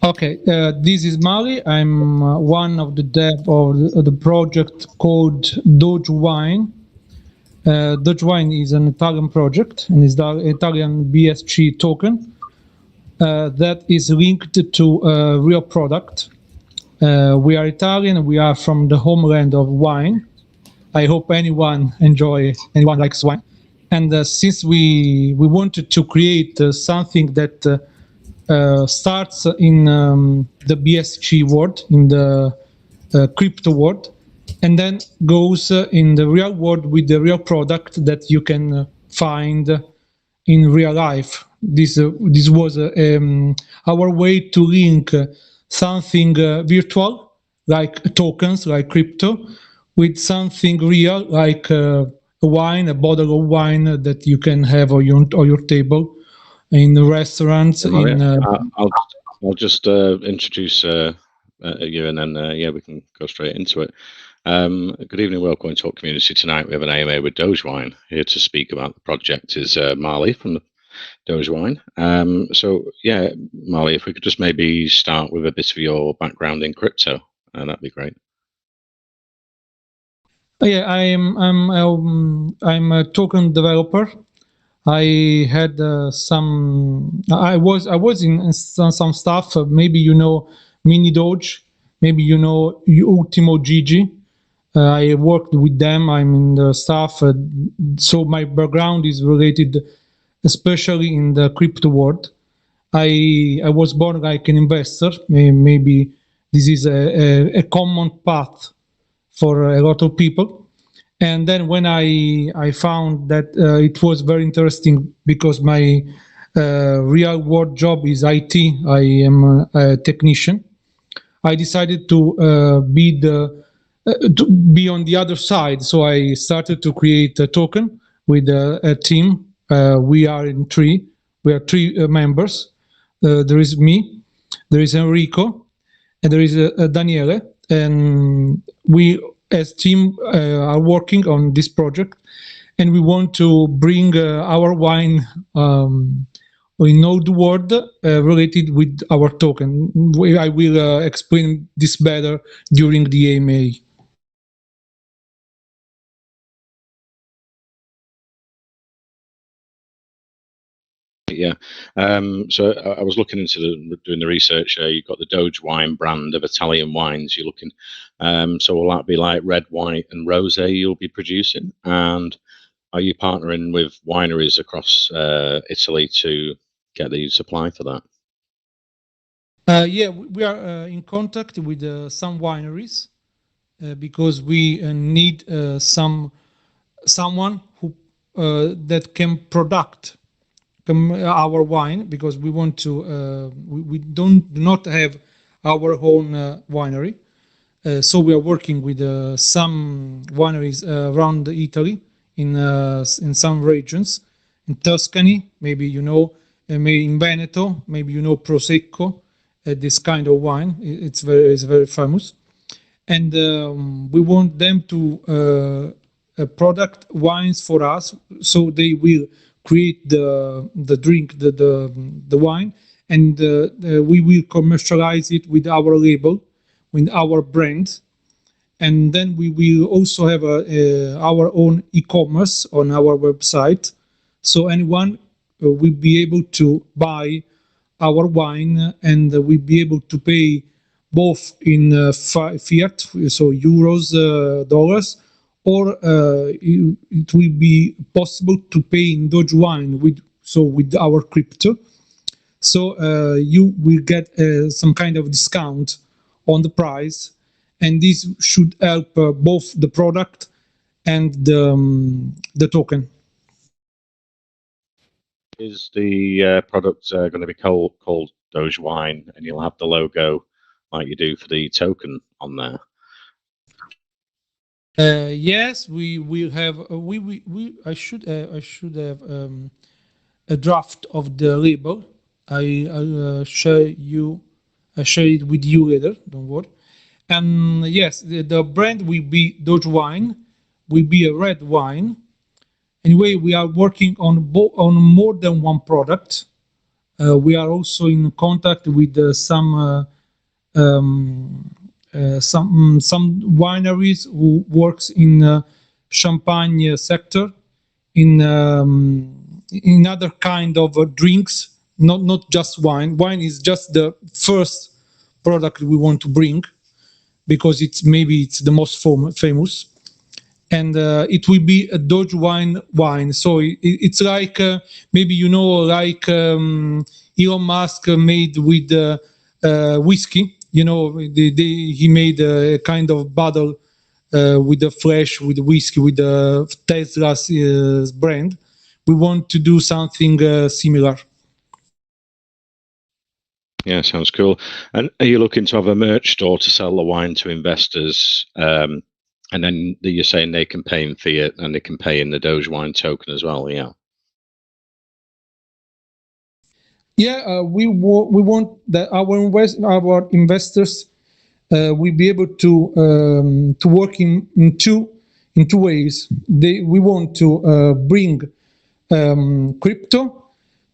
Okay, this is Mali. I'm one of the dev of the project called DogeWine. DogeWine is an Italian project and is the Italian BSC token that is linked to a real product. We are Italian. We are from the homeland of wine. I hope anyone likes wine. And since we wanted to create something that starts in the BSC world, in the crypto world, and then goes in the real world with the real product that you can find in real life. This was our way to link something virtual, like tokens, like crypto, with something real, like a wine, a bottle of wine that you can have on your table in the restaurants. I'll just introduce you, and then we can go straight into it. Good evening, Worldcoin Talk community. Tonight we have an AMA with DogeWine. Here to speak about the project is Marley from the DogeWine. So yeah, Marley, if we could just maybe start with a bit of your background in crypto, that'd be great. Yeah, I'm a token developer. I had I was in some stuff. Maybe you know Mini Doge. Maybe you know Ultimo Gigi. I worked with them. I'm in the staff. So my background is related, especially in the crypto world. I was born like an investor. Maybe this is a common path for a lot of people. And then when I found that it was very interesting because my real world job is IT. I am a technician. I decided to be on the other side. So I started to create a token with a team. We are three members. There is me, there is Enrico, and there is Daniele. And we as team are working on this project, and we want to bring our wine in all the world related with our token. I will explain this better during the AMA. Yeah, so I was looking into doing the research. You've got the DogeWine brand of Italian wines. You're looking, so will that be like red, white, and rosé you'll be producing? And are you partnering with wineries across Italy to get the supply for that? Yeah, we are in contact with some wineries because we need someone who that can product our wine, because we want to we do not have our own winery, so we are working with some wineries around Italy in some regions, in Tuscany, maybe you know, maybe in Veneto, maybe you know Prosecco, this kind of wine. It's very famous, and we want them to product wines for us, so they will create the drink, the wine, and we will commercialize it with our label, with our brand, and then we will also have our own e-commerce on our website, so anyone will be able to buy our wine, and will be able to pay both in fiat, so euros, dollars, or it will be possible to pay in DogeWine with our crypto. So you will get some kind of discount on the price, and this should help both the product and the token. Is the product going to be called DogeWine, and you'll have the logo like you do for the token on there? Yes, we will have. I should have a draft of the label. I'll share it with you later. Don't worry. And yes, the brand will be DogeWine. Will be a red wine. Anyway, we are working on more than one product. We are also in contact with some wineries who works in champagne sector, in other kind of drinks, not just wine. Wine is just the first product we want to bring because it's the most famous, and it will be a DogeWine wine. So it's like maybe like Elon Musk made with whiskey. He made a kind of bottle with the flash, with the whiskey, with the Tesla's brand. We want to do something similar. Yeah, sounds cool. And are you looking to have a merch store to sell the wine to investors? And then you're saying they can pay in fiat and they can pay in the DogeWine token as well, yeah? Yeah, we want that our investors will be able to work in two ways. We want to bring crypto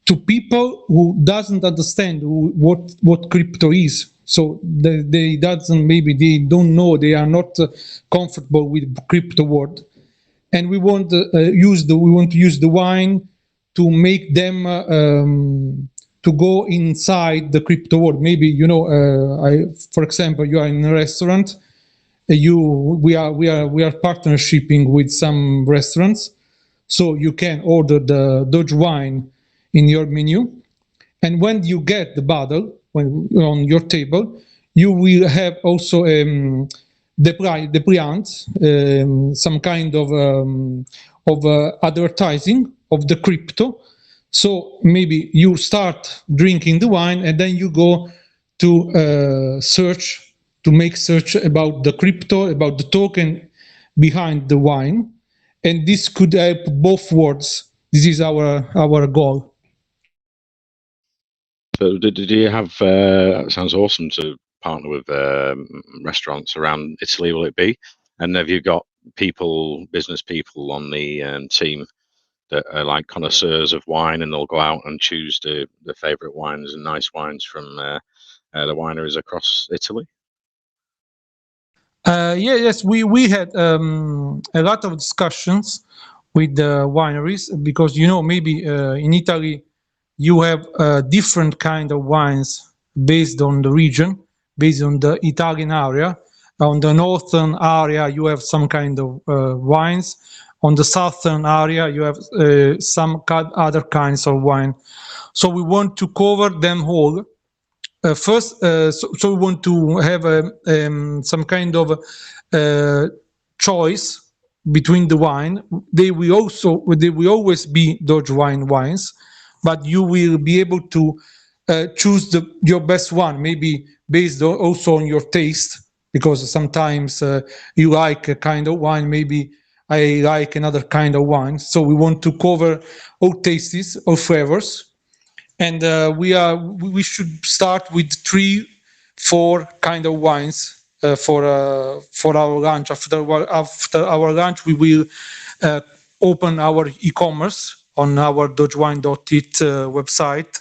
to people who doesn't understand what crypto is. So they don't know, they are not comfortable with crypto world, and we want to use the wine to make them to go inside the crypto world. Maybe for example, you are in a restaurant. We are partnershiping with some restaurants, so you can order the DogeWine in your menu, and when you get the bottle on your table, you will have also the brand, some kind of advertising of the crypto. So maybe you start drinking the wine and then you go to make search about the crypto, about the token behind the wine, and this could help both worlds. This is our goal. So do you have, sounds awesome to partner with restaurants around Italy, will it be? And have you got business people on the team that are like connoisseurs of wine, and they'll go out and choose the favorite wines and nice wines from the wineries across Italy? Yes, we had a lot of discussions with the wineries, because maybe in Italy you have different kind of wines based on the region, based on the Italian area. On the northern area you have some kind of wines. On the southern area you have some other kinds of wine. So we want to cover them all. First, so we want to have some kind of choice between the wine. They will always be DogeWine wines, but you will be able to choose your best one, maybe based also on your taste, because sometimes you like a kind of wine, maybe I like another kind of wine. So we want to cover all tastes, all flavors. And we should start with 3-4 kind of wines for our launch. After our launch, we will open our e-commerce on our DogeWine.it website,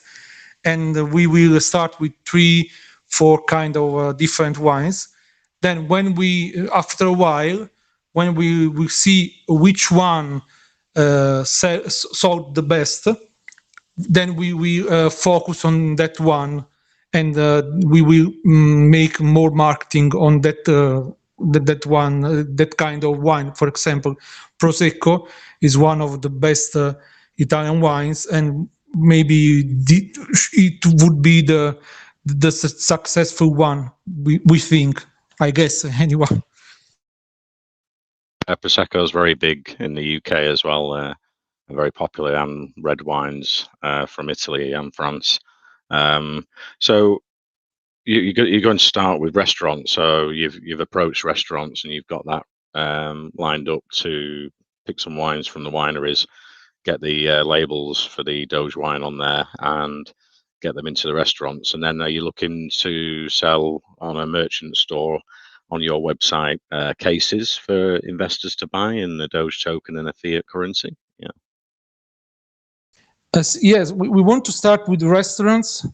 and we will start with 3-4 kind of different wines. Then after a while, when we see which one sold the best, then we will focus on that one, and we will make more marketing on that one, that kind of wine. For example, Prosecco is one of the best Italian wines, and maybe it would be the successful one, we think, I guess, anyway. Prosecco is very big in the UK as well. Very popular, and red wines from Italy and France. So you're going to start with restaurants. So you've approached restaurants and you've got that lined up to pick some wines from the wineries, get the labels for the DogeWine on there, and get them into the restaurants. And then are you looking to sell on a merchant store on your website cases for investors to buy in the Doge token and a fiat currency? Yeah. Yes, we want to start with restaurants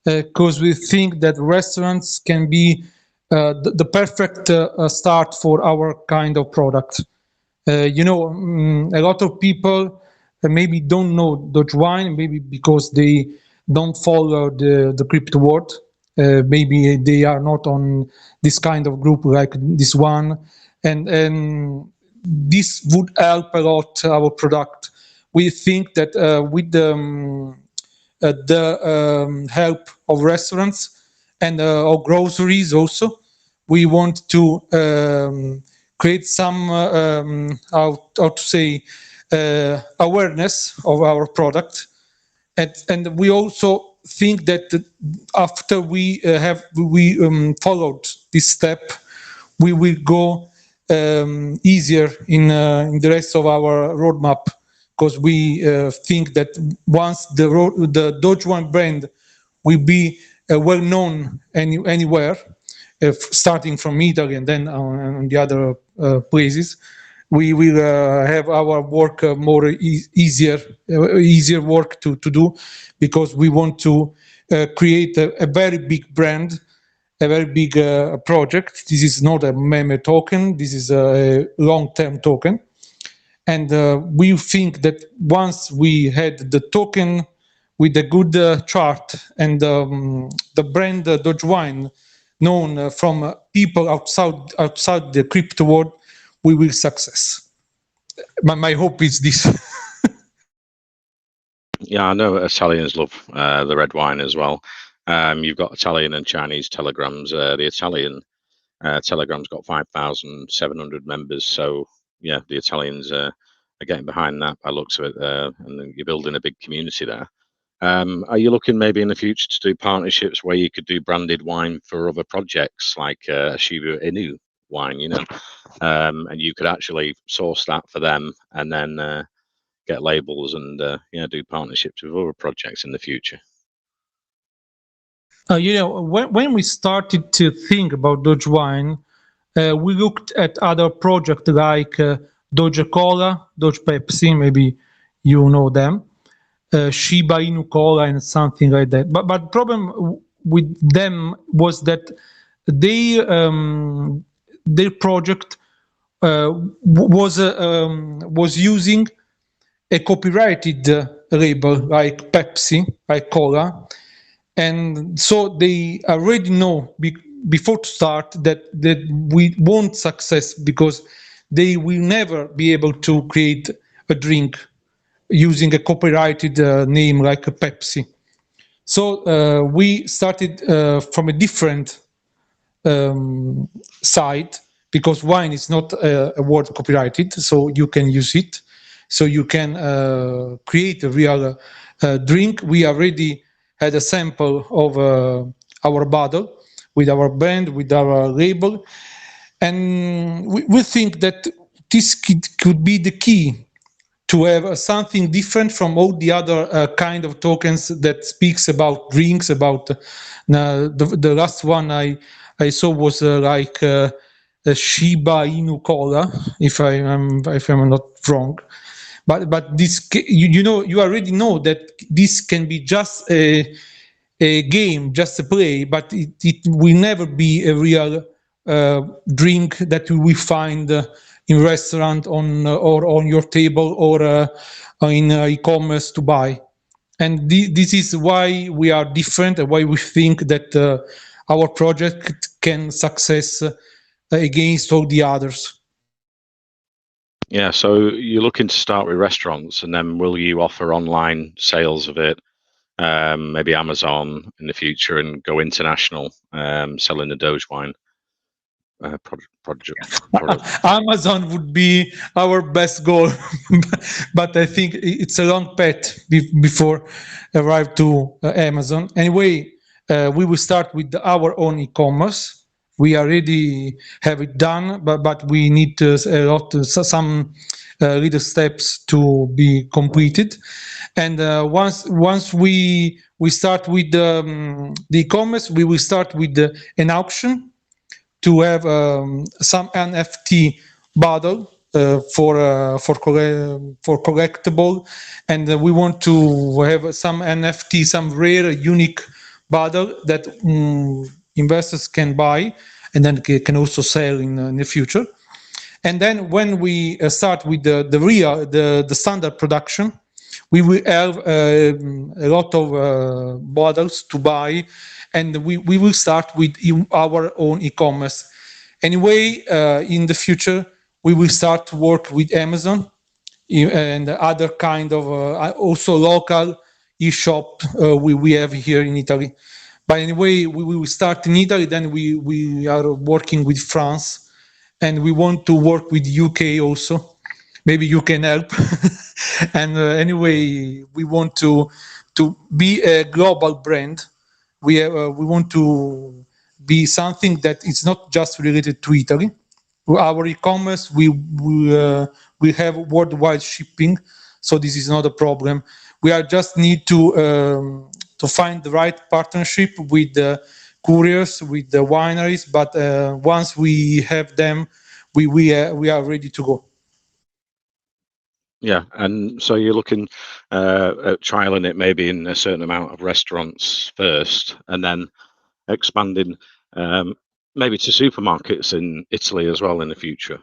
because we think that restaurants can be the perfect start for our kind of product. A lot of people maybe don't know DogeWine, maybe because they don't follow the crypto world. Maybe they are not on this kind of group like this one, and this would help a lot our product. We think that with the help of restaurants and of groceries also, we want to create some how to say awareness of our product, and we also think that after we followed this step, we will go easier in the rest of our roadmap, because we think that once the DogeWine brand will be well known anywhere, starting from Italy and then on the other places, we will have our work more easier work to do, because we want to create a very big brand, a very big project. This is not a meme token. This is a long-term token. And we think that once we had the token with a good chart and the brand DogeWine known from people outside the crypto world, we will success. My hope is this. Yeah, I know Italians love the red wine as well. You've got Italian and Chinese telegrams. The Italian telegram's got 5,700 members. So yeah, the Italians are getting behind that by the looks of it, and you're building a big community there. Are you looking maybe in the future to do partnerships where you could do branded wine for other projects like Shiba Inu wine, and you could actually source that for them and then get labels and do partnerships with other projects in the future? When we started to think about DogeWine, we looked at other projects like Doge Cola, Doge Pepsi, maybe you know them, Shiba Inu Cola and something like that. But problem with them was that their project was using a copyrighted label like Pepsi, like Cola, and so they already know before to start that we won't success, because they will never be able to create a drink using a copyrighted name like a Pepsi. So we started from a different side, because wine is not a word copyrighted, so you can use it. So you can create a real drink. We already had a sample of our bottle with our brand, with our label. And we think that this could be the key to have something different from all the other kind of tokens that speaks about drinks, about the last one I saw was like Shiba Inu Cola, if I'm not wrong. But this, you already know that this can be just a game, just a play, but it will never be a real drink that we find in restaurant or on your table or in e-commerce to buy. And this is why we are different, and why we think that our project can success against all the others. Yeah, so you're looking to start with restaurants, and then will you offer online sales of it, maybe Amazon in the future, and go international, selling the DogeWine product? Amazon would be our best goal, but I think it's a long path before arrive to Amazon. Anyway, we will start with our own e-commerce. We already have it done, but we need some little steps to be completed. And once we start with the e-commerce, we will start with an auction to have some NFT bottle for collectible, and we want to have some NFT, some rare, unique bottle that investors can buy and then can also sell in the future. And then when we start with the standard production, we will have a lot of bottles to buy, and we will start with our own e-commerce. Anyway, in the future, we will start to work with Amazon and other kind of also local e-shop we have here in Italy. But anyway, we will start in Italy, then we are working with France, and we want to work with UK also. Maybe you can help. And anyway, we want to be a global brand. We want to be something that is not just related to Italy. Our e-commerce, we have worldwide shipping, so this is not a problem. We just need to find the right partnership with the couriers, with the wineries. But once we have them, we are ready to go. Yeah, and so you're looking at trialing it maybe in a certain amount of restaurants first, and then expanding maybe to supermarkets in Italy as well in the future.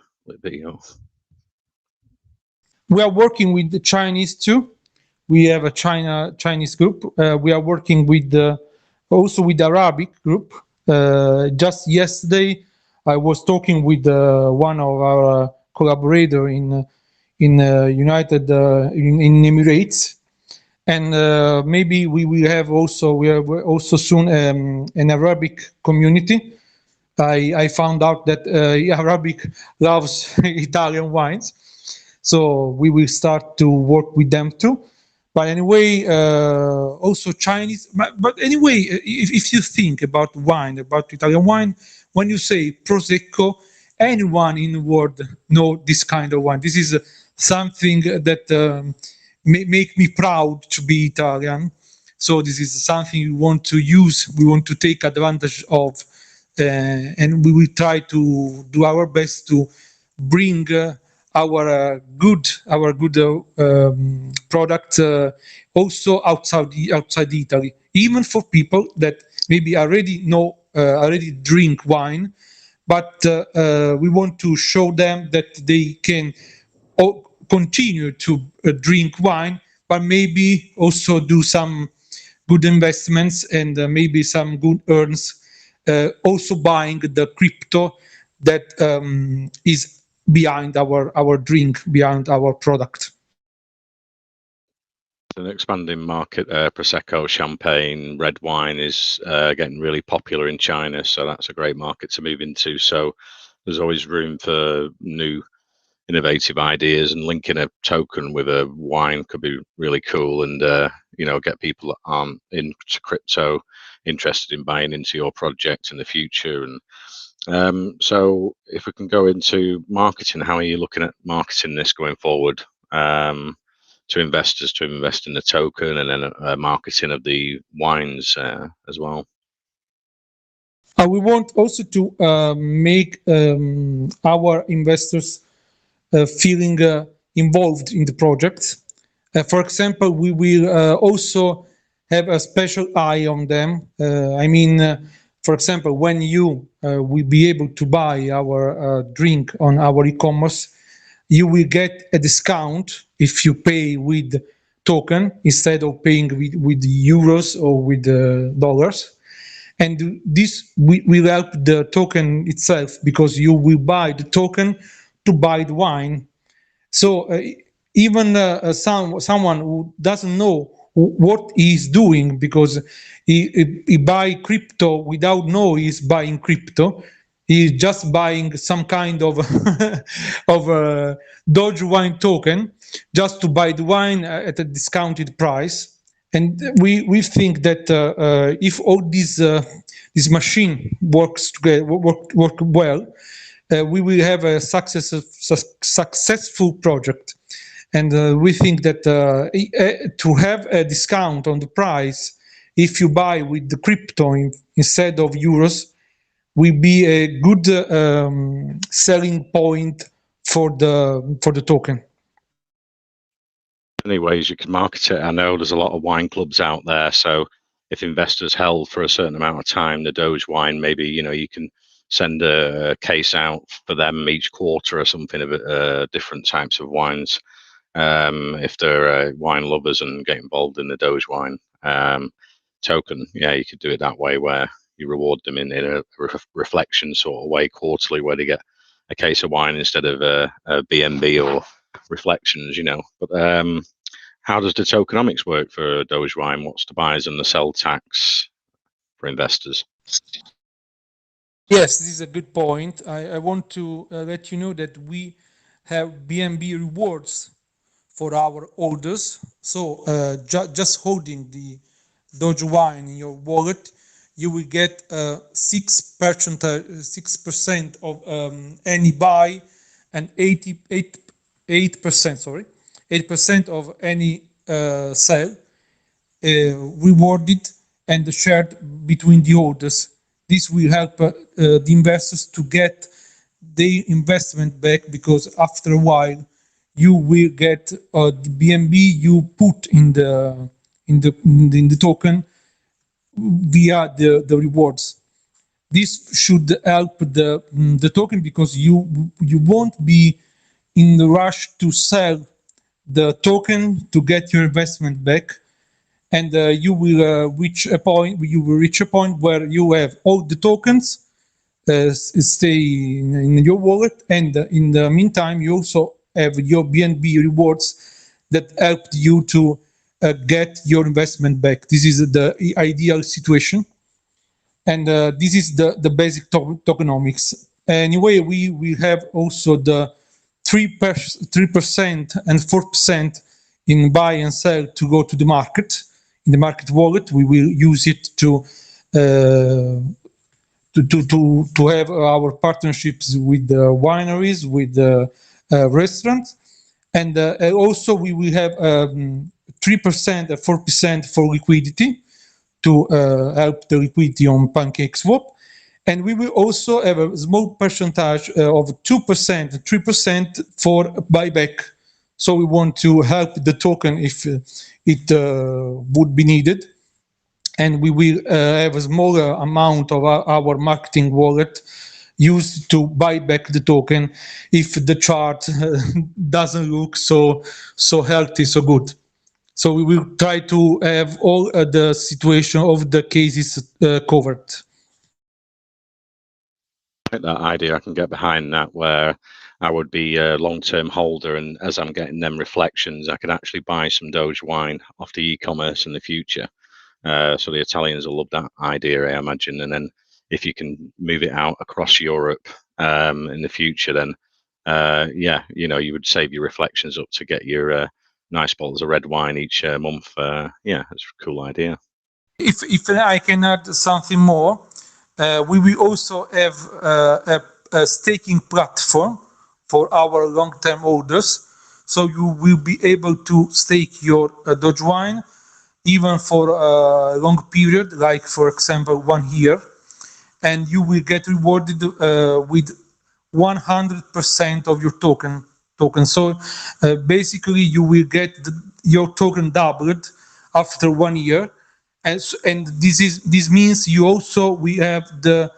We are working with the Chinese too. We have a Chinese group. We are working with also with the Arabic group. Just yesterday, I was talking with one of our collaborator in United in Emirates, and maybe we have also soon an Arabic community. I found out that Arabic loves Italian wines, so we will start to work with them too. But anyway, also Chinese. But anyway, if you think about wine, about Italian wine, when you say Prosecco, anyone in the world know this kind of wine. This is something that make me proud to be Italian. So this is something we want to use, we want to take advantage of, and we will try to do our best to bring our good product also outside Italy, even for people that maybe already drink wine, but we want to show them that they can continue to drink wine, but maybe also do some good investments and maybe some good earns, also buying the crypto that is behind our drink, behind our product. An expanding market, Prosecco, Champagne, red wine is getting really popular in China, so that's a great market to move into. So there's always room for new innovative ideas, and linking a token with a wine could be really cool, and get people that aren't into crypto interested in buying into your project in the future. And so if we can go into marketing, how are you looking at marketing this going forward to investors to invest in the token, and then marketing of the wines as well? We want also to make our investors feeling involved in the project. For example, we will also have a special eye on them. For example, when you will be able to buy our drink on our e-commerce, you will get a discount if you pay with token instead of paying with euros or with dollars. And this will help the token itself, because you will buy the token to buy the wine. So even someone who doesn't know what he's doing, because he buy crypto without know he's buying crypto, he's just buying some kind of of DogeWine token just to buy the wine at a discounted price. And we think that if all this machine works together, work well, we will have a successful project. And we think that to have a discount on the price, if you buy with the crypto instead of euros, will be a good selling point for the token. Any ways you can market it? I know there's a lot of wine clubs out there, so if investors held for a certain amount of time the DogeWine, maybe you can send a case out for them each quarter or something of different types of wines. If they're wine lovers and get involved in the DogeWine token, yeah, you could do it that way, where you reward them in a reflection sort of way quarterly, where they get a case of wine instead of a BNB or reflections, But how does the tokenomics work for DogeWine? What's the buys and the sell tax for investors? Yes, this is a good point. I want to let you know that we have BNB rewards for our holders. So just holding the DogeWine in your wallet, you will get 6% of any buy and 8% of any sell rewarded and shared between the holders. This will help the investors to get their investment back, because after a while you will get the BNB you put in the token via the rewards. This should help the token, because you won't be in the rush to sell the token to get your investment back, and you will reach a point where you have all the tokens stay in your wallet, and in the meantime you also have your BNB rewards that helped you to get your investment back. This is the ideal situation, and this is the basic tokenomics. Anyway, we have also the 3% and 4% in buy and sell to go to the market. In the market wallet, we will use it to have our partnerships with the wineries, with the restaurants, and also we will have 3% and 4% for liquidity to help the liquidity on PancakeSwap. And we will also have a small percentage of 2%, 3% for buyback. So we want to help the token if it would be needed. And we will have a smaller amount of our marketing wallet used to buy back the token if the chart doesn't look so healthy, so good. So we will try to have all the situation of the cases covered. That idea, I can get behind that, where I would be a long-term holder, and as I'm getting them reflections, I could actually buy some DogeWine off the e-commerce in the future. So the Italians will love that idea, I imagine. And then if you can move it out across Europe in the future, then yeah, you would save your reflections up to get your nice bottles of red wine each month. Yeah, it's a cool idea. If I can add something more, we will also have a staking platform for our long-term holders. So you will be able to stake your DogeWine even for a long period, like for example 1 year, and you will get rewarded with 100% of your token. So basically you will get your token doubled after 1 year, and this means you also we have the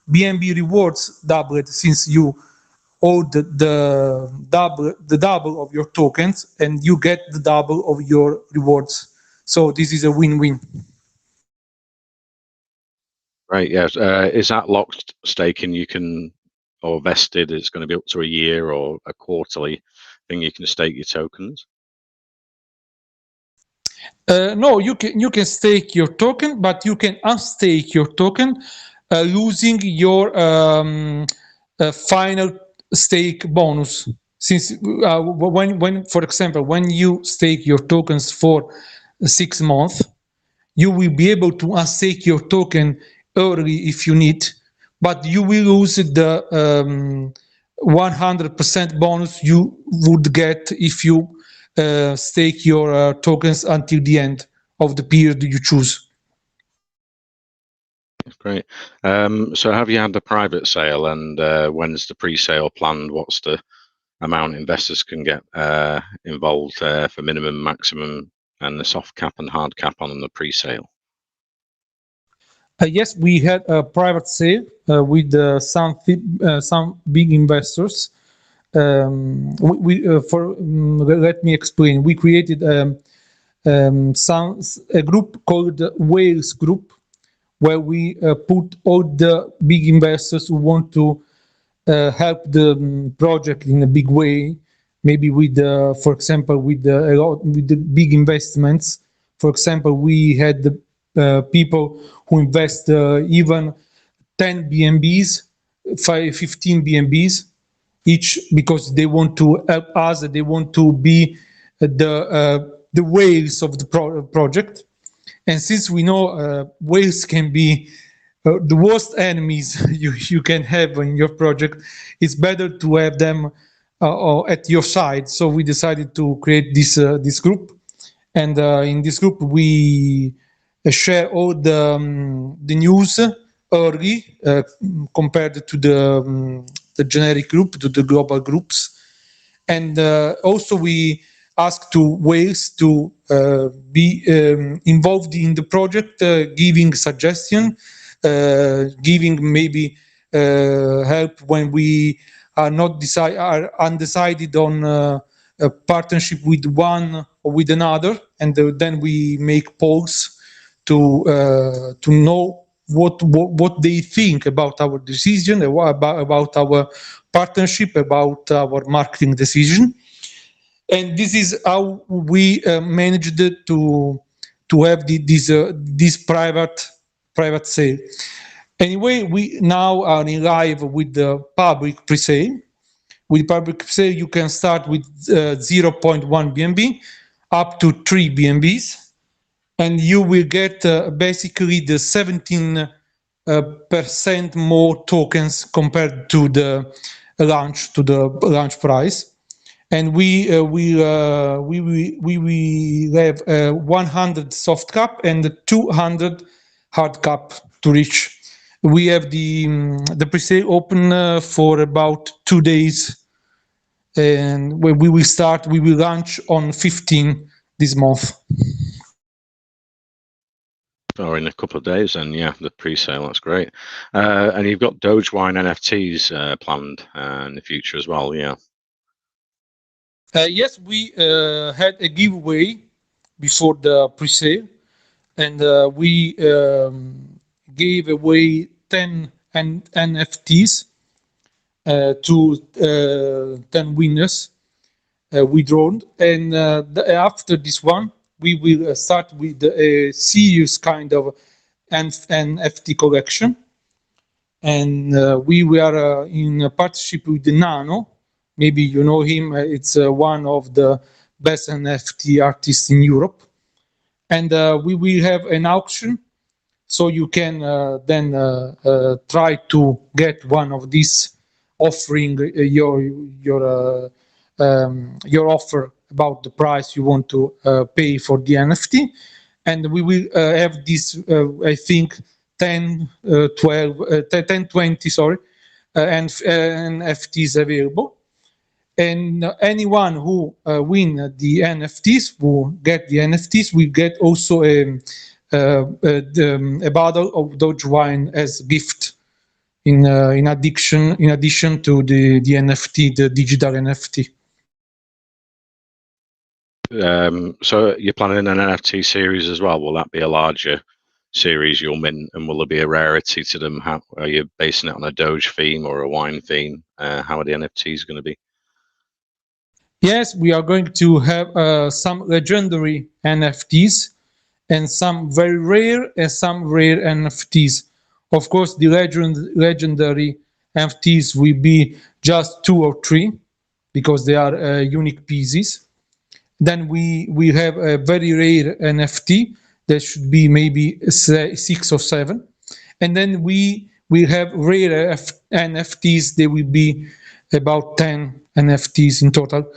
BNB rewards doubled, since you hold the double of your tokens and you get the double of your rewards. So this is a win-win. Right. Yes. Is that locked staking? You can, or vested? It's going to be up to a year or a quarterly thing. You can stake your tokens. No, you can stake your token, but you can unstake your token, losing your final stake bonus. Since when, for example, when you stake your tokens for 6 months, you will be able to unstake your token early if you need, but you will lose the 100% bonus you would get if you stake your tokens until the end of the period you choose. Great. So have you had the private sale, and when's the pre-sale planned? What's the amount investors can get involved for minimum, maximum, and the soft cap and hard cap on the pre-sale? Yes, we had a private sale with some big investors. Let me explain. We created a group called Wales Group, where we put all the big investors who want to help the project in a big way, maybe with, for example, with the big investments. For example, we had people who invest even 10 BNBs, 15 BNBs each, because they want to help us. They want to be the whales of the project. And since we know whales can be the worst enemies you can have in your project, it's better to have them at your side. So we decided to create this group, and in this group we share all the news early compared to the generic group, to the global groups, and also we ask to whales to be involved in the project, giving suggestion, giving maybe help when we are undecided on a partnership with one or with another, and then we make polls to know what they think about our decision, about our partnership, about our marketing decision. And this is how we managed to have this private sale. Anyway, we now are in live with the public pre-sale. With public pre-sale, you can start with 0.1 BNB up to 3 BNBs, and you will get basically the 17% more tokens compared to the launch price. And we have 100 soft cap and 200 hard cap to reach. We have the pre-sale open for about 2 days, and we will launch on 15 this month. Or in a couple of days, and yeah, the pre-sale, that's great. And you've got DogeWine NFTs planned in the future as well, yeah. Yes, we had a giveaway before the pre-sale, and we gave away 10 NFTs to 10 winners we drawn. And after this one, we will start with a serious kind of NFT collection. And we were in a partnership with the Nano. Maybe you know him. It's one of the best NFT artists in Europe. And we will have an auction, so you can then try to get one of these, offering your offer about the price you want to pay for the NFT. And we will have this, I think, 10, 20, sorry, and NFTs available. And anyone who win the NFTs, who get the NFTs, will get also a bottle of DogeWine as gift in addition to the NFT, the digital NFT. So you're planning an NFT series as well. Will that be a larger series you'll mint, and will there be a rarity to them? How are you basing it on a Doge theme or a wine theme? How are the NFTs going to be? Yes, we are going to have some legendary NFTs and some very rare and some rare NFTs. Of course, the legendary NFTs will be just 2 or 3 because they are unique pieces. Then we have a very rare NFT that should be maybe 6 or 7. And then we have rare NFTs. They will be about 10 NFTs in total.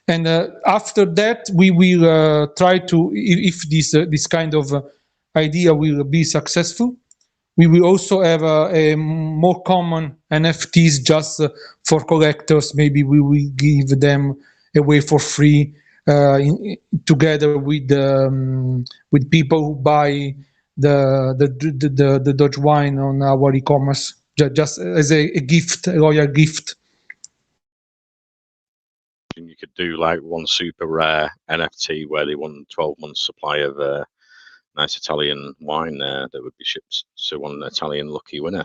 And after that, we will try to, if this kind of idea will be successful, We will also have a more common NFTs just for collectors. Maybe we will give them away for free together with people who buy the DogeWine on our e-commerce, just as a gift, a royal gift. You could do like one super rare NFT where they won 12 months supply of nice Italian wine that would be shipped to one Italian lucky winner.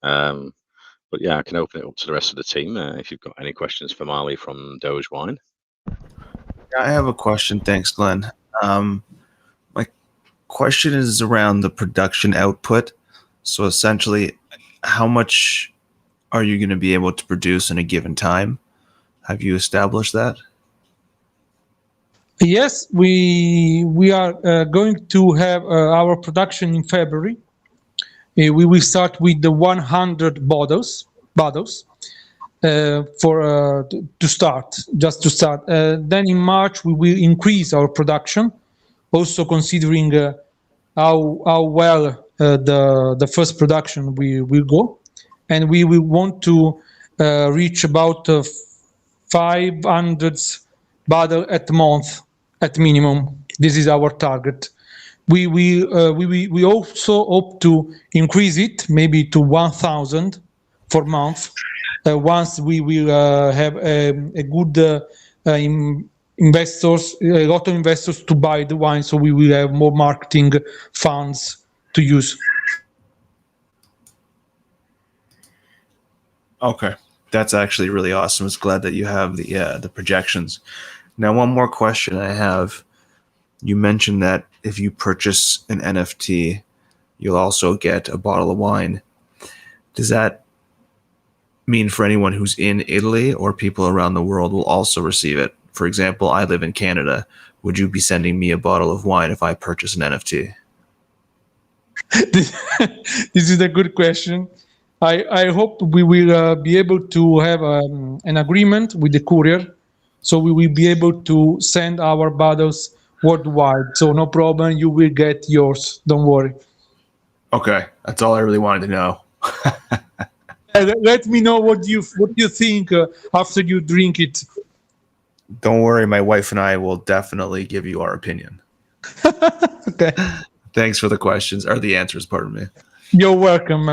But yeah, I can open it up to the rest of the team if you've got any questions for Marley from DogeWine. I have a question. Thanks, Glenn. My question is around the production output. So essentially, how much are you going to be able to produce in a given time? Have you established that? Yes, we are going to have our production in February. We will start with the 100 bottles to start. Then in March we will increase our production, also considering how well the first production will go, and we will want to reach about 500 bottles at month at minimum. This is our target. We also hope to increase it maybe to 1,000 for month once we will have a good investors, a lot of investors to buy the wine, so we will have more marketing funds to use. Okay, that's actually really awesome. I was glad that you have the projections. Now, one more question I have. You mentioned that if you purchase an NFT, you'll also get a bottle of wine. Does that mean for anyone who's in Italy or people around the world will also receive it? For example, I live in Canada. Would you be sending me a bottle of wine if I purchase an NFT? This is a good question. I hope we will be able to have an agreement with the courier, so we will be able to send our bottles worldwide. So no problem, you will get yours. Don't worry. Okay, that's all I really wanted to know. Let me know what you think after you drink it. Don't worry, my wife and I will definitely give you our opinion. Okay. Thanks for the questions, or the answers, pardon me. You're welcome.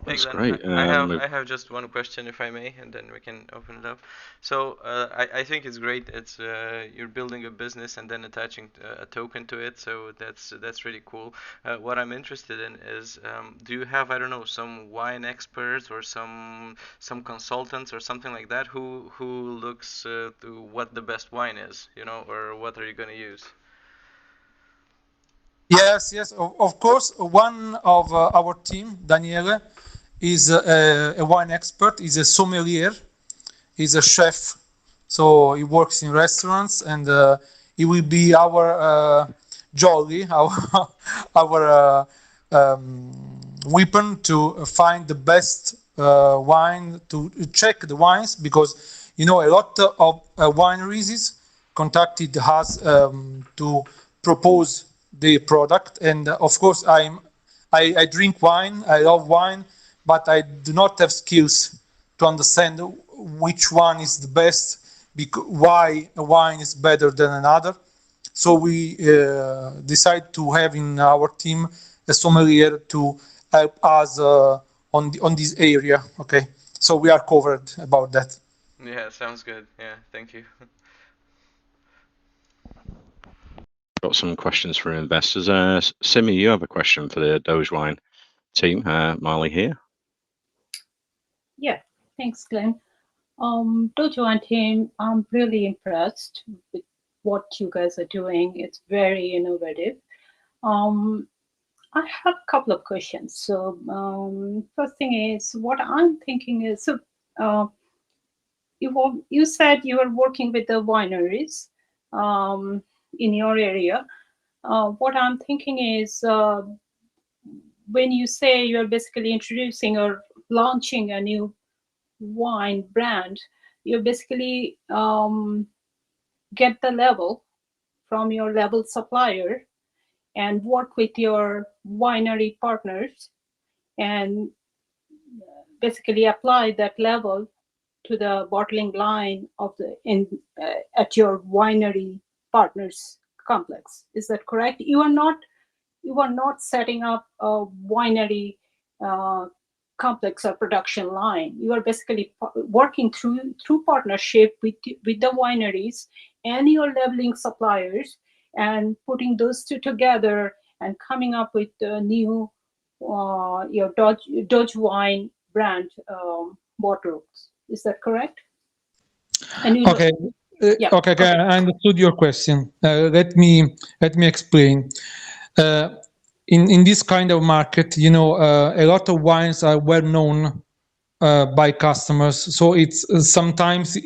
That's Glenn, great. I have just one question, if I may, and then we can open it up. So I think it's great. It's you're building a business and then attaching a token to it. So that's really cool. What I'm interested in is, do you have, I don't know, some wine experts or some consultants or something like that who looks to what the best wine is, or what are you going to use? Yes, of course. One of our team, Daniele, is a wine expert. He's a sommelier. He's a chef. So he works in restaurants, and he will be our jolly, our weapon to find the best wine, to check the wines, because a lot of wineries contacted us to propose the product, and of course I drink wine, I love wine, but I do not have skills to understand which one is the best, why a wine is better than another. So we decide to have in our team a sommelier to help us on this area. Okay, so we are covered about that. Yeah, sounds good. Yeah, thank you. Got some questions for investors. Simi, you have a question for the DogeWine team. Marley here. Yeah, thanks, Glenn. DogeWine team, I'm really impressed with what you guys are doing. It's very innovative. I have a couple of questions. So first thing is, what I'm thinking is, you said you are working with the wineries in your area. What I'm thinking is, when you say you're basically introducing or launching a new wine brand, you basically get the level from your label supplier, and work with your winery partners and basically apply that level to the bottling line of at your winery partners complex. Is that correct? You are not setting up a winery complex or production line. You are basically working through partnership with the wineries and your labeling suppliers and putting those two together and coming up with a new your DogeWine brand bottles. Is that correct? And Okay. Yeah. Okay, I understood your question. Let me explain. In this kind of market, a lot of wines are well known by customers, so it's sometimes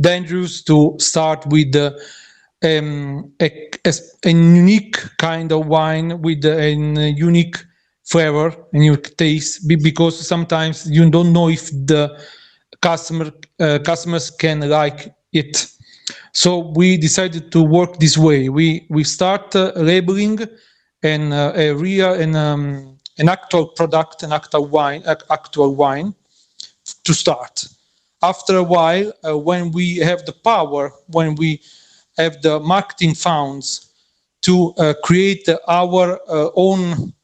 dangerous to start with a unique kind of wine with a unique flavor and unique taste, because sometimes you don't know if the customers can like it. So we decided to work this way. We start labeling an actual product, an actual wine to start. After a while, when we have the power, when we have the marketing funds to create our own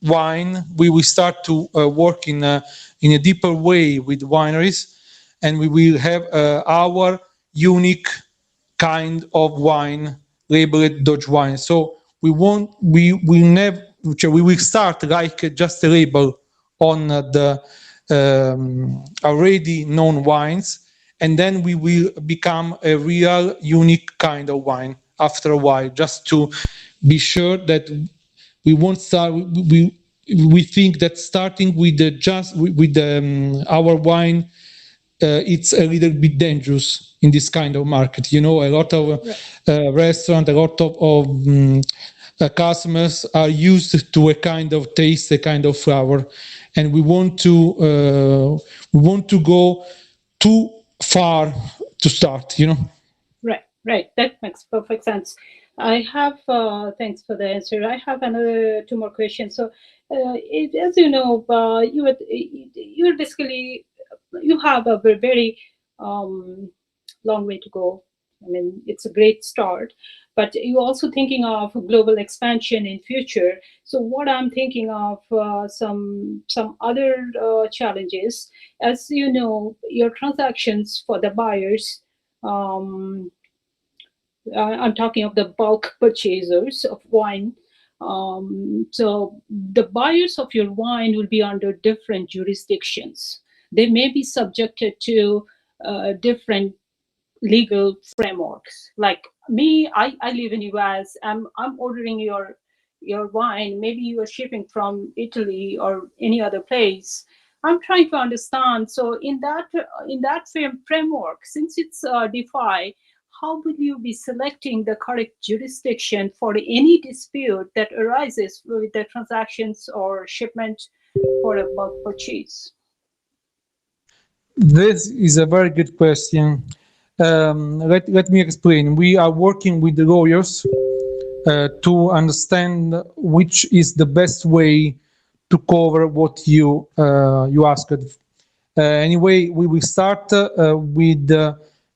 wine, we will start to work in a deeper way with wineries, and we will have our unique kind of wine labeled DogeWine. So we will start like just a label on the already known wines, and then we will become a real unique kind of wine after a while, just to be sure that we won't start. We think that starting with our wine, it's a little bit dangerous in this kind of market. A lot of restaurants, a lot of customers are used to a kind of taste, a kind of flavor, and we want to go too far to start. Right. That makes perfect sense. I have thanks for the answer. I have another two more questions. So, as you know, you're basically you have a very long way to go. I mean, it's a great start, but you're also thinking of global expansion in future. So what I'm thinking of some other challenges, as you know, your transactions for the buyers. I'm talking of the bulk purchasers of wine. So the buyers of your wine will be under different jurisdictions. They may be subjected to different legal frameworks. Like me, I live in US. I'm ordering your wine. Maybe you are shipping from Italy or any other place. I'm trying to understand. So in that framework, since it's DeFi, how will you be selecting the correct jurisdiction for any dispute that arises with the transactions or shipment for a bulk purchase? This is a very good question. Let me explain. We are working with the lawyers to understand which is the best way to cover what you asked. Anyway, we will start with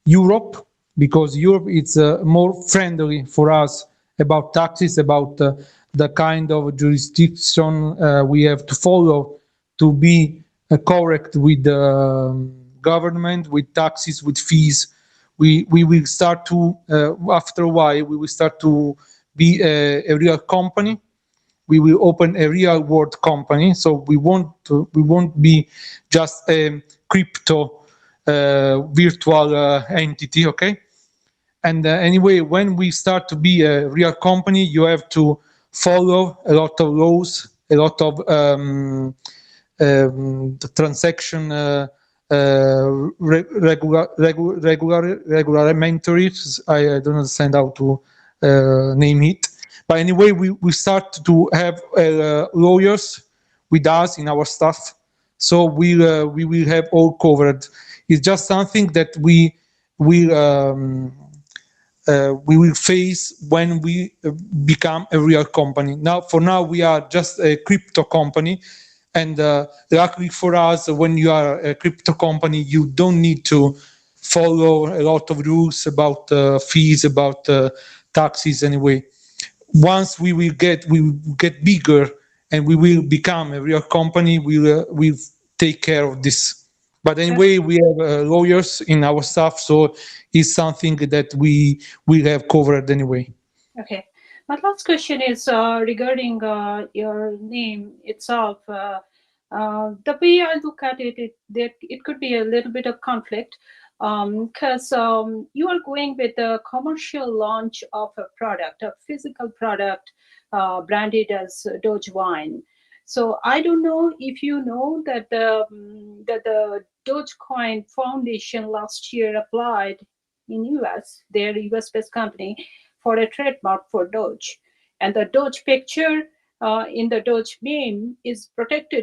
Europe, because Europe is more friendly for us about taxes, about the kind of jurisdiction we have to follow to be correct with the government, with taxes, with fees. We will start to, after a while, we will start to be a real company. We will open a real world company. So we won't be just a crypto virtual entity, okay? And anyway, when we start to be a real company, you have to follow a lot of laws, a lot of the transaction regulatories. I don't understand how to name it. But anyway, we start to have lawyers with us in our staff. So we will have all covered. It's just something that we will we will face when we become a real company. For now, we are just a crypto company. And luckily for us, when you are a crypto company, you don't need to follow a lot of rules about fees, about taxes anyway. Once we will get bigger and we will become a real company, we'll take care of this. But anyway, we have lawyers in our staff, so it's something that we will have covered anyway. Okay. My last question is regarding your name itself. The way I look at it, it could be a little bit of conflict because you are going with a commercial launch of a product, a physical product branded as DogeWine. So I don't know if you know that the Dogecoin Foundation last year applied in US, their US-based company, for a trademark for Doge. And the Doge picture in the Doge meme is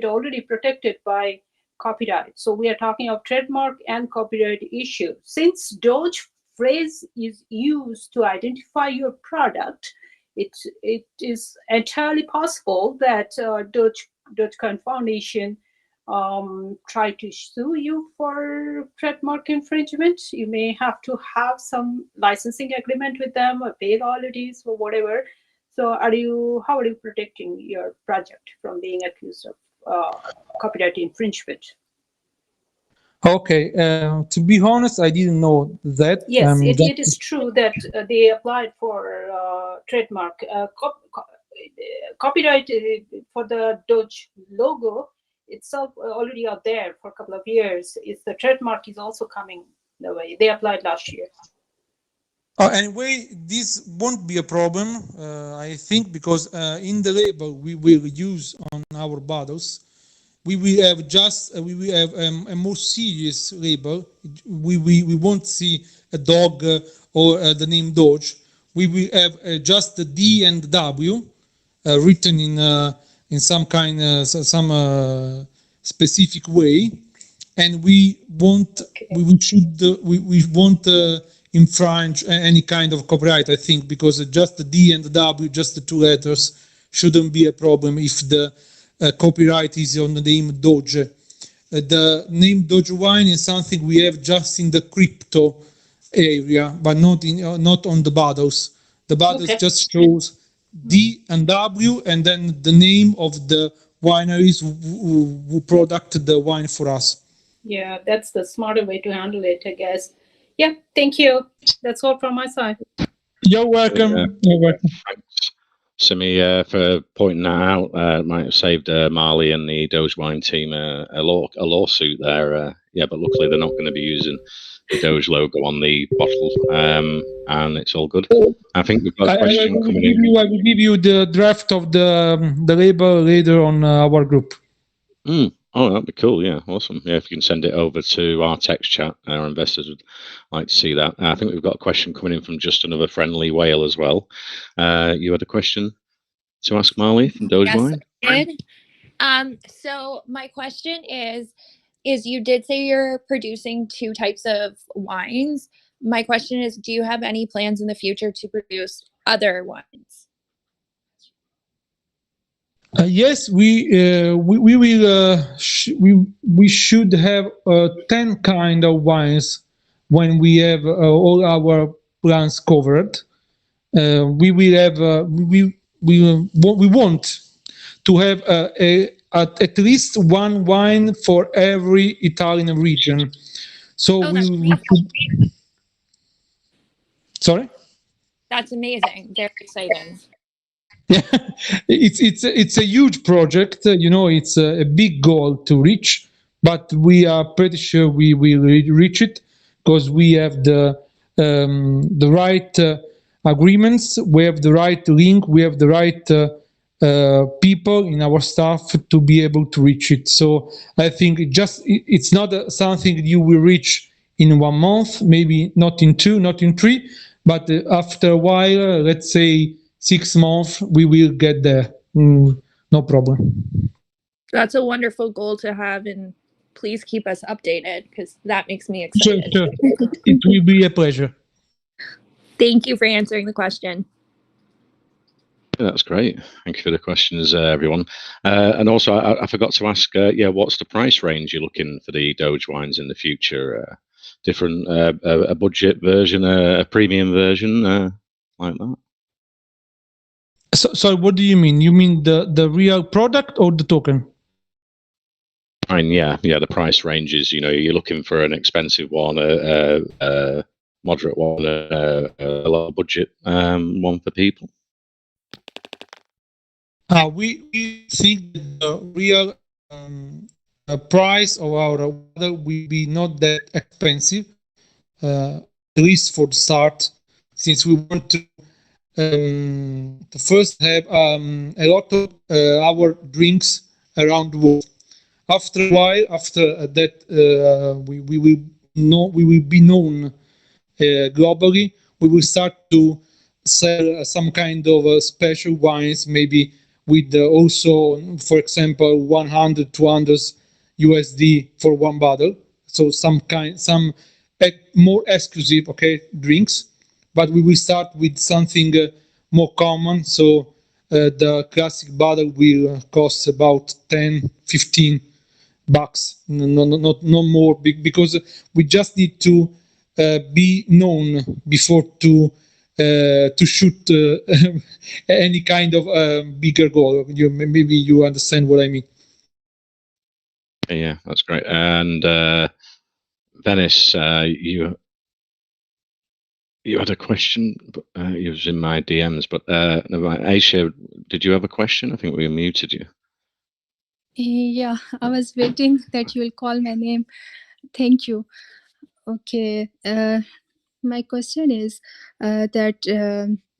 already protected by copyright. So we are talking of trademark and copyright issue. Since Doge phrase is used to identify your product, it is entirely possible that Dogecoin Foundation try to sue you for trademark infringement. You may have to have some licensing agreement with them or pay royalties or whatever. So how are you protecting your project from being accused of copyright infringement? Okay, to be honest, I didn't know that. Yes, it is true that they applied for trademark copyright for the Doge logo itself already out there for a couple of years. It's the trademark is also coming the way they applied last year. Anyway, this won't be a problem, I think, because in the label we will use on our bottles, we will have a more serious label. We won't see a dog or the name Doge. We will have just the D and W written in some kind some specific way, and we won't infringe any kind of copyright, I think, because just the D and the W, just the two letters, shouldn't be a problem if the copyright is on the name Doge. The name DogeWine is something we have just in the crypto area, but not on the bottles. The bottles just shows D and W, and then the name of the wineries who product the wine for us. Yeah, that's the smarter way to handle it, I guess. Yeah, thank you. That's all from my side. You're welcome. You're welcome. Thanks, Simi, for pointing that out. Might have saved Marley and the DogeWine team a lawsuit there. Yeah, but luckily they're not going to be using the Doge logo on the bottle, and it's all good. I think we've got a question coming in. I will give you the draft of the label later on our group. Oh, that'd be cool. Yeah, awesome. Yeah, if you can send it over to our text chat, our investors would like to see that. I think we've got a question coming in from just another friendly whale as well. You had a question to ask Marley from DogeWine? Yes, I did. So my question is you did say you're producing 2 types of wines. My question is, do you have any plans in the future to produce other wines? Yes, we should have 10 kind of wines when we have all our plans covered. We will have we want to have at least one wine for every Italian region. So we could... Sorry? That's amazing. Very exciting. Yeah, it's a huge project. It's a big goal to reach, but we are pretty sure we will reach it because we have the right agreements, we have the right link, we have the right people in our staff to be able to reach it. So I think it's not something you will reach in 1 month, maybe not in 2, not in 3, but after a while, let's say 6 months, we will get there. No problem. That's a wonderful goal to have, and please keep us updated because that makes me excited. Sure. It will be a pleasure. Thank you for answering the question. Yeah, that's great. Thank you for the questions, everyone. And also, I forgot to ask, what's the price range you're looking for the Doge wines in the future? Different, a budget version, a premium version, like that? So what do you mean? You mean the real product or the token? Fine, yeah, the price ranges. You're looking for an expensive one, a moderate one, a low budget one for people. We think that the real price of our water will be not that expensive, at least for the start, since we want to first have a lot of our drinks around the world. After a while, after that, we will be known globally. We will start to sell some kind of special wines, maybe with also, for example, 100, 200 USD for one bottle. So some more exclusive, drinks. But we will start with something more common. So the classic bottle will cost about 10, 15 bucks, no more, because we just need to be known before to shoot any kind of bigger goal. Maybe you understand what I mean. Yeah, that's great. And Venice, you had a question. It was in my DMs, but Aisha, did you have a question? I think we muted you. Yeah, I was waiting that you will call my name. Thank you. Okay. My question is that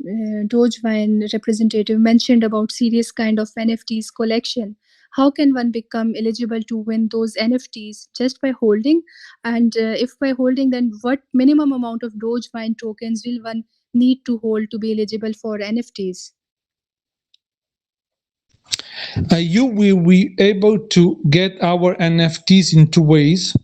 DogeWine representative mentioned about serious kind of NFTs collection. How can one become eligible to win those NFTs just by holding? And if by holding, then what minimum amount of DogeWine tokens will one need to hold to be eligible for NFTs? You will be able to get our NFTs in two ways.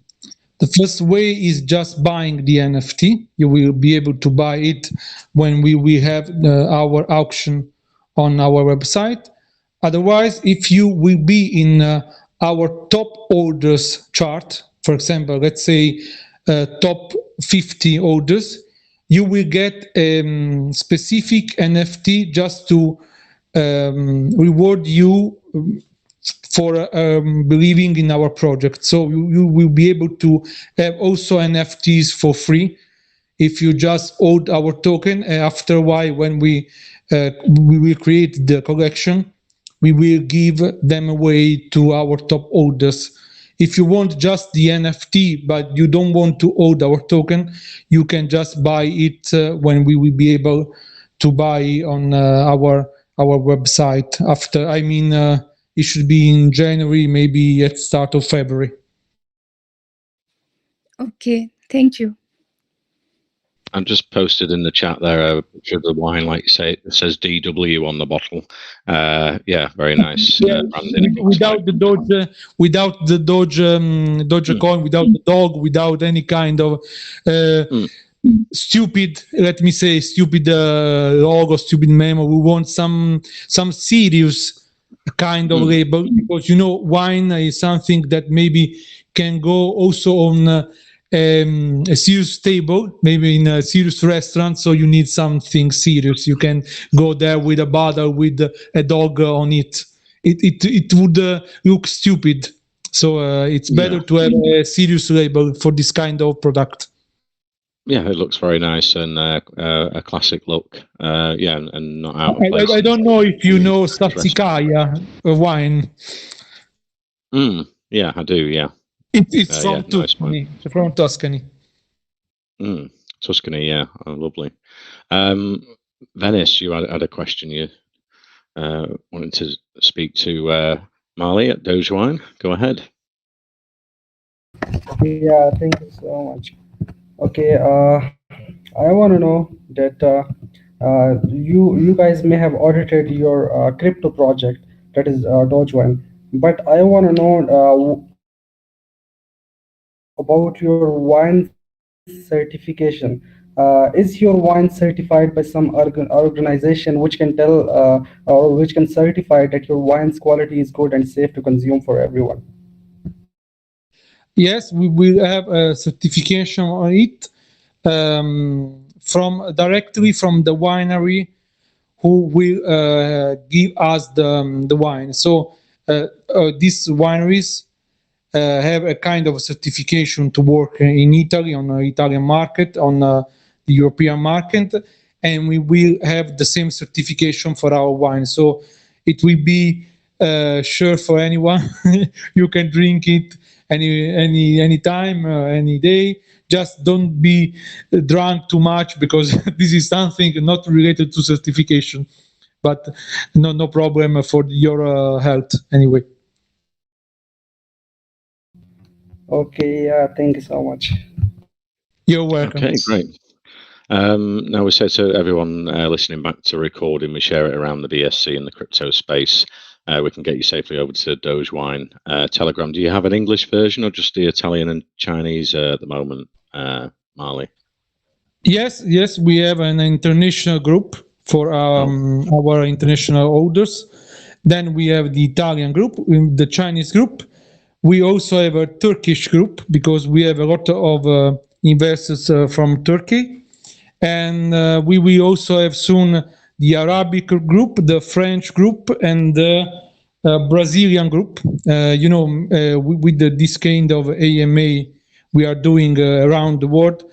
The first way is just buying the NFT. You will be able to buy it when we have our auction on our website. Otherwise, if you will be in our top orders chart, for example, let's say top 50 orders, you will get specific NFT just to reward you for believing in our project. So you will be able to have also NFTs for free if you just hold our token. After a while, when we will create the collection, we will give them away to our top holders. If you want just the NFT, but you don't want to hold our token, you can just buy it when we will be able to buy on our website. After, it should be in January, maybe at start of February. Okay, thank you. I'm just posted in the chat there a picture of the wine, like you say, it says DW on the bottle. Yeah, very nice. Branding. Without the Doge coin, without the dog, without any kind of stupid, let me say, stupid logo, stupid memo. We want some serious kind of label, because wine is something that maybe can go also on a serious table, maybe in a serious restaurant. So you need something serious. You can go there with a bottle with a dog on it. It would look stupid. So it's better to have a serious label for this kind of product. Yeah, it looks very nice and a classic look. And not out of place. I don't know if you know Stazikaya wine. Yeah, I do. Yeah, it's from Tuscany. Nice, from Tuscany. Tuscany, yeah, lovely. Venice, you had a question. You wanted to speak to Marley at DogeWine. Go ahead. Yeah, thank you so much. Okay, I want to know that you guys may have audited your crypto project, that is DogeWine, but I want to know about your wine certification. Is your wine certified by some organization which can tell or which can certify that your wine's quality is good and safe to consume for everyone? Yes, we will have a certification on it from directly from the winery who will give us the wine. So these wineries have a kind of certification to work in Italy on the Italian market, on the European market, and we will have the same certification for our wine. So it will be sure for anyone. You can drink it any time, any day. Just don't be drunk too much, because this is something not related to certification, but no problem for your health anyway. Okay, yeah, thank you so much. You're welcome. Okay, great. Now we say to everyone listening back to recording, we share it around the BSC and the crypto space. We can get you safely over to DogeWine Telegram. Do you have an English version or just the Italian and Chinese at the moment, Marley? Yes, we have an international group for our international orders. Then we have the Italian group, the Chinese group. We also have a Turkish group because we have a lot of investors from Turkey. And we will also have soon the Arabic group, the French group, and the Brazilian group. With this kind of AMA we are doing around the world,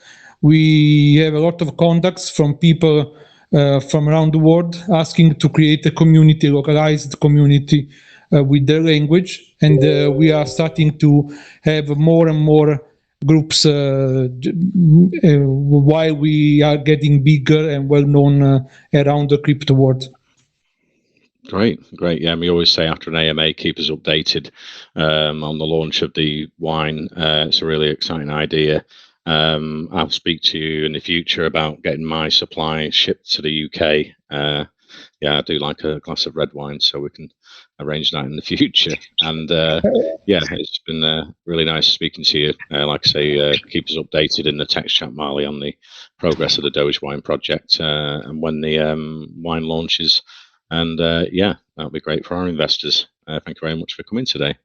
we have a lot of contacts from people from around the world asking to create a community, localized community with their language. And we are starting to have more and more groups while we are getting bigger and well known around the crypto world. Great. Yeah, we always say after an AMA, keep us updated on the launch of the wine. It's a really exciting idea. I'll speak to you in the future about getting my supply shipped to the UK. Yeah, I do like a glass of red wine, so we can arrange that in the future. And yeah, it's been really nice speaking to you. Like I say, keep us updated in the text chat, Marley, on the progress of the DogeWine project and when the wine launches. And yeah, that'll be great for our investors. Thank you very much for coming today.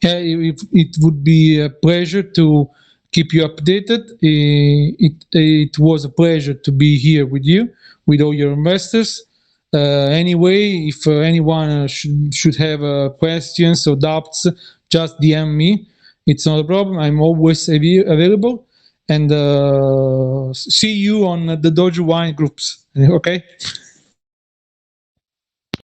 It would be a pleasure to keep you updated. It was a pleasure to be here with you, with all your investors. Anyway, if anyone should have questions or doubts, just DM me. It's not a problem. I'm always available. And see you on the DogeWine groups. Okay?